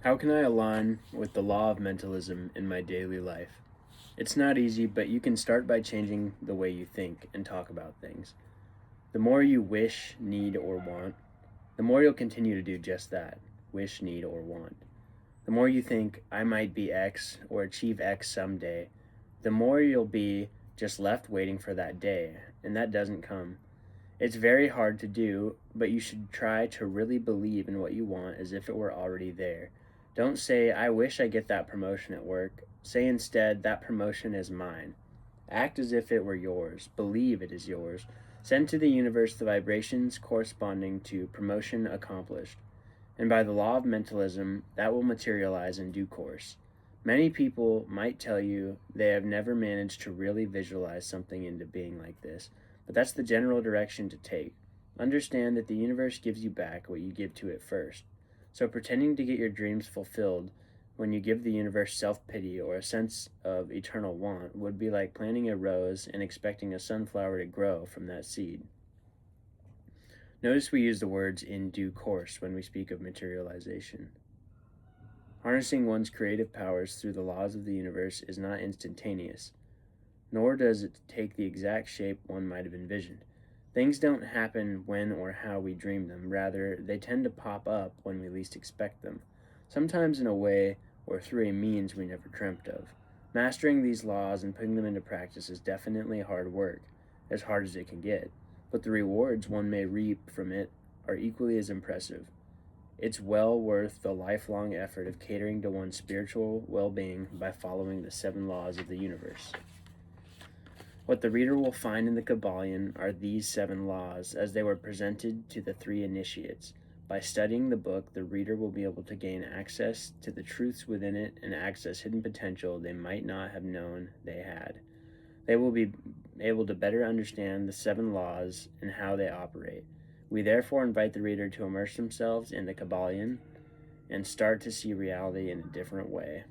How can I align with the law of mentalism in my daily life? It's not easy, but you can start by changing the way you think and talk about things. The more you wish, need, or want, the more you'll continue to do just that wish, need, or want. The more you think, I might be X or achieve X someday, the more you'll be just left waiting for that day, and that doesn't come. It's very hard to do, but you should try to really believe in what you want as if it were already there. Don't say, I wish I get that promotion at work. Say instead, that promotion is mine. Act as if it were yours. Believe it is yours. Send to the universe the vibrations corresponding to promotion accomplished. And by the law of mentalism, that will materialize in due course. Many people might tell you they have never managed to really visualize something into being like this, but that's the general direction to take. Understand that the universe gives you back what you give to it first. So pretending to get your dreams fulfilled when you give the universe self-pity or a sense of eternal want would be like planting a rose and expecting a sunflower to grow from that seed. Notice we use the words in due course when we speak of materialization. Harnessing one's creative powers through the laws of the universe is not instantaneous, nor does it take the exact shape one might have envisioned. Things don't happen when or how we dream them. Rather, they tend to pop up when we least expect them, sometimes in a way or through a means we never dreamt of. Mastering these laws and putting them into practice is definitely hard work, as hard as it can get, but the rewards one may reap from it are equally as impressive. It's well worth the lifelong effort of catering to one's spiritual well-being by following the 7 laws of the universe. What the reader will find in the Kybalion are these 7 laws as they were presented to the 3 initiates. By studying the book, the reader will be able to gain access to the truths within it and access hidden potential they might not have known they had. They will be able to better understand the 7 laws and how they operate. We therefore invite the reader to immerse themselves in the Kybalion and start to see reality in a different way.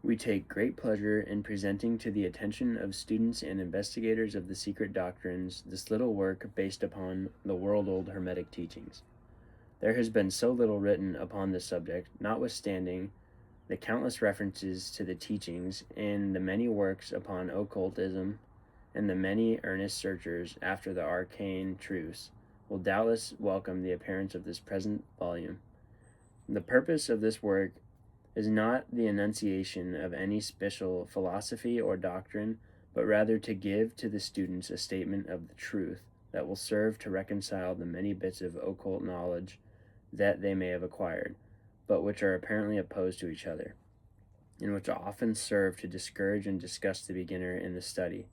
We take great pleasure in presenting to the attention of students and investigators of the secret doctrines this little work based upon the world-old Hermetic teachings. There has been so little written upon this subject, notwithstanding the countless references to the teachings in the many works upon occultism, and the many earnest searchers after the arcane truths will doubtless welcome the appearance of this present volume. The purpose of this work is not the enunciation of any special philosophy or doctrine, but rather to give to the students a statement of the truth that will serve to reconcile the many bits of occult knowledge that they may have acquired, but which are apparently opposed to each other, and which often serve to discourage and disgust the beginner in the study.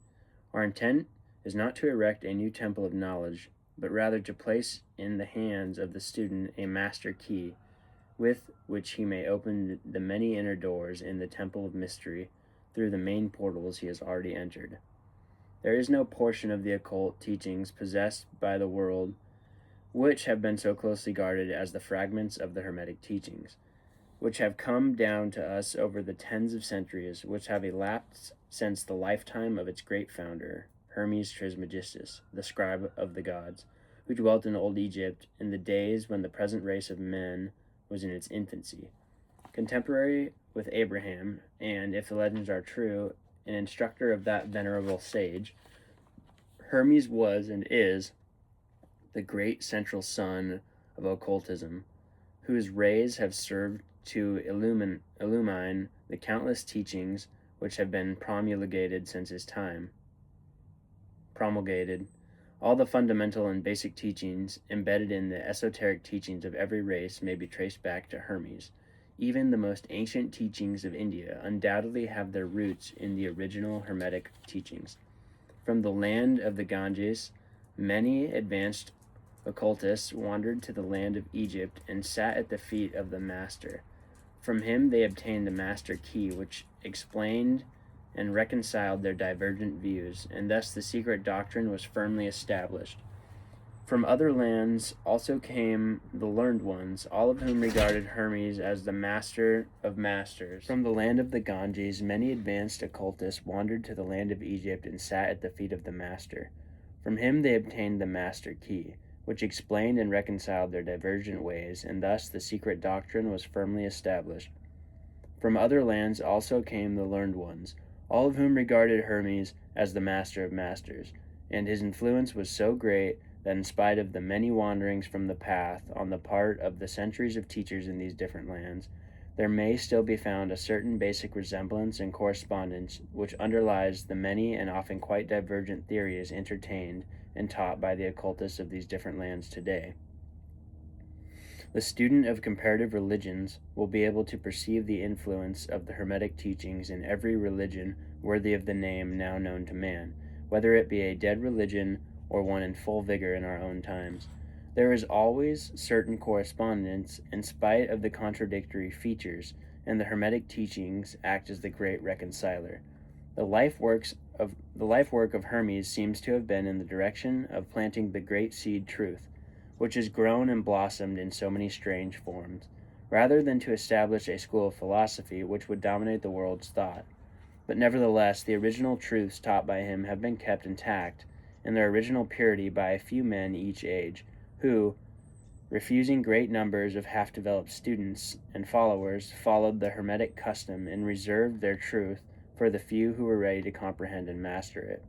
Our intent is not to erect a new temple of knowledge, but rather to place in the hands of the student a master key, with which he may open the many inner doors in the temple of mystery through the main portals he has already entered. There is no portion of the occult teachings possessed by the world which have been so closely guarded as the fragments of the Hermetic teachings, which have come down to us over the tens of centuries which have elapsed since the lifetime of its great founder, Hermes Trismegistus, the scribe of the gods, who dwelt in old Egypt in the days when the present race of men was in its infancy. Contemporary with Abraham, and, if the legends are true, an instructor of that venerable sage, Hermes was and is the great central sun of occultism, whose rays have served to illumine the countless teachings which have been promulgated since his time. All the fundamental and basic teachings embedded in the esoteric teachings of every race may be traced back to Hermes. Even the most ancient teachings of India undoubtedly have their roots in the original Hermetic teachings. From the land of the Ganges, many advanced occultists wandered to the land of Egypt and sat at the feet of the master. From him they obtained the master key, which explained and reconciled their divergent views, and thus the secret doctrine was firmly established. From other lands also came the learned ones, all of whom regarded Hermes as the master of masters. From the land of the Ganges, many advanced occultists wandered to the land of Egypt and sat at the feet of the master. From him they obtained the master key, which explained and reconciled their divergent ways, and thus the secret doctrine was firmly established. From other lands also came the learned ones, all of whom regarded Hermes as the master of masters, and his influence was so great that in spite of the many wanderings from the path on the part of the centuries of teachers in these different lands, there may still be found a certain basic resemblance and correspondence which underlies the many and often quite divergent theories entertained and taught by the occultists of these different lands today. The student of comparative religions will be able to perceive the influence of the Hermetic teachings in every religion worthy of the name now known to man, whether it be a dead religion or one in full vigor in our own times. There is always certain correspondence in spite of the contradictory features, and the Hermetic teachings act as the great reconciler. The life work of Hermes seems to have been in the direction of planting the great seed truth, which has grown and blossomed in so many strange forms, rather than to establish a school of philosophy which would dominate the world's thought. But nevertheless, the original truths taught by him have been kept intact in their original purity by a few men each age, who, refusing great numbers of half-developed students and followers, followed the Hermetic custom and reserved their truth for the few who were ready to comprehend and master it.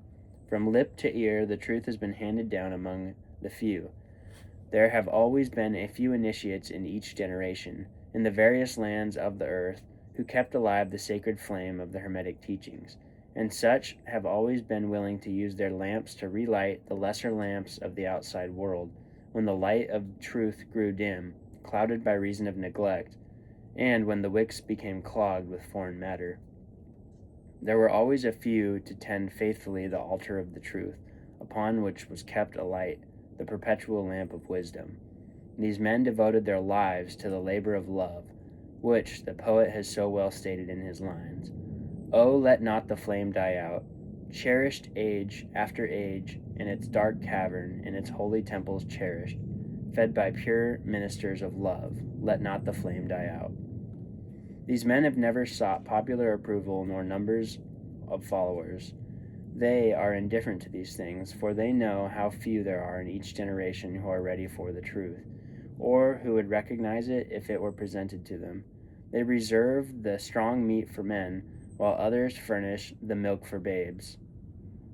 From lip to ear, the truth has been handed down among the few. There have always been a few initiates in each generation, in the various lands of the earth, who kept alive the sacred flame of the Hermetic teachings, and such have always been willing to use their lamps to relight the lesser lamps of the outside world, when the light of truth grew dim, clouded by reason of neglect, and when the wicks became clogged with foreign matter. There were always a few to tend faithfully the altar of the truth, upon which was kept alight the perpetual lamp of wisdom. These men devoted their lives to the labor of love, which the poet has so well stated in his lines. Oh, let not the flame die out, cherished age after age, in its dark cavern, in its holy temples cherished, fed by pure ministers of love, let not the flame die out. These men have never sought popular approval nor numbers of followers. They are indifferent to these things, for they know how few there are in each generation who are ready for the truth, or who would recognize it if it were presented to them. They reserve the strong meat for men, while others furnish the milk for babes.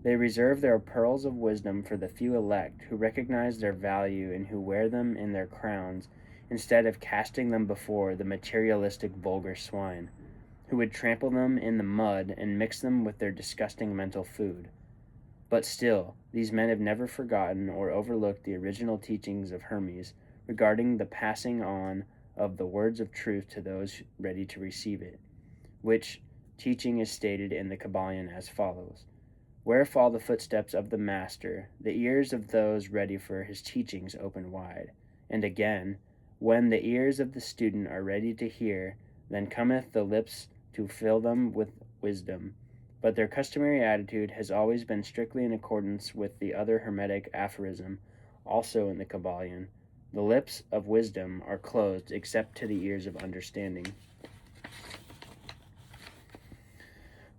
They reserve their pearls of wisdom for the few elect who recognize their value and who wear them in their crowns, instead of casting them before the materialistic vulgar swine, who would trample them in the mud and mix them with their disgusting mental food. But still, these men have never forgotten or overlooked the original teachings of Hermes regarding the passing on of the words of truth to those ready to receive it, which teaching is stated in the Kybalion as follows: Where fall the footsteps of the master, the ears of those ready for his teachings open wide. And again, when the ears of the student are ready to hear, then cometh the lips to fill them with wisdom. But their customary attitude has always been strictly in accordance with the other Hermetic aphorism, also in the Kybalion. The lips of wisdom are closed except to the ears of understanding.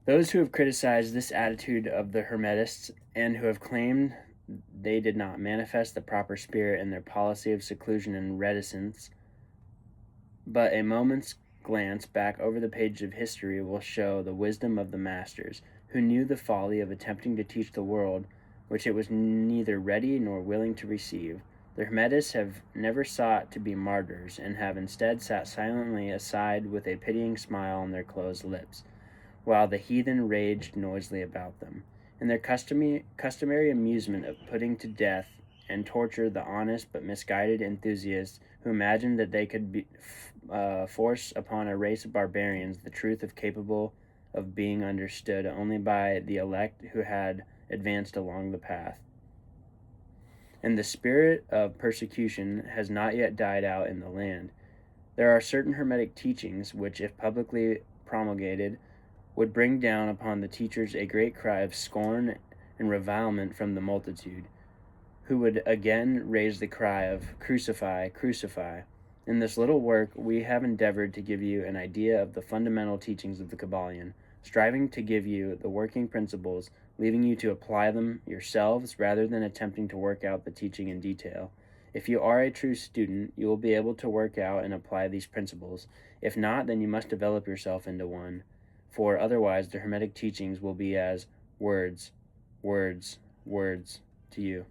Those who have criticized this attitude of the Hermetists and who have claimed they did not manifest the proper spirit in their policy of seclusion and reticence, but a moment's glance back over the page of history will show the wisdom of the masters, who knew the folly of attempting to teach the world which it was neither ready nor willing to receive. The Hermetists have never sought to be martyrs, and have instead sat silently aside with a pitying smile on their closed lips, while the heathen raged noisily about them, in their customary amusement of putting to death and torture the honest but misguided enthusiasts who imagined that they could force upon a race of barbarians the truth capable of being understood only by the elect who had advanced along the path. And the spirit of persecution has not yet died out in the land. There are certain Hermetic teachings which, if publicly promulgated, would bring down upon the teachers a great cry of scorn and revilement from the multitude, who would again raise the cry of "Crucify, crucify." In this little work, we have endeavored to give you an idea of the fundamental teachings of the Kybalion, striving to give you the working principles, leaving you to apply them yourselves rather than attempting to work out the teaching in detail. If you are a true student, you will be able to work out and apply these principles. If not, then you must develop yourself into one, for otherwise the Hermetic teachings will be as words, words, words to you.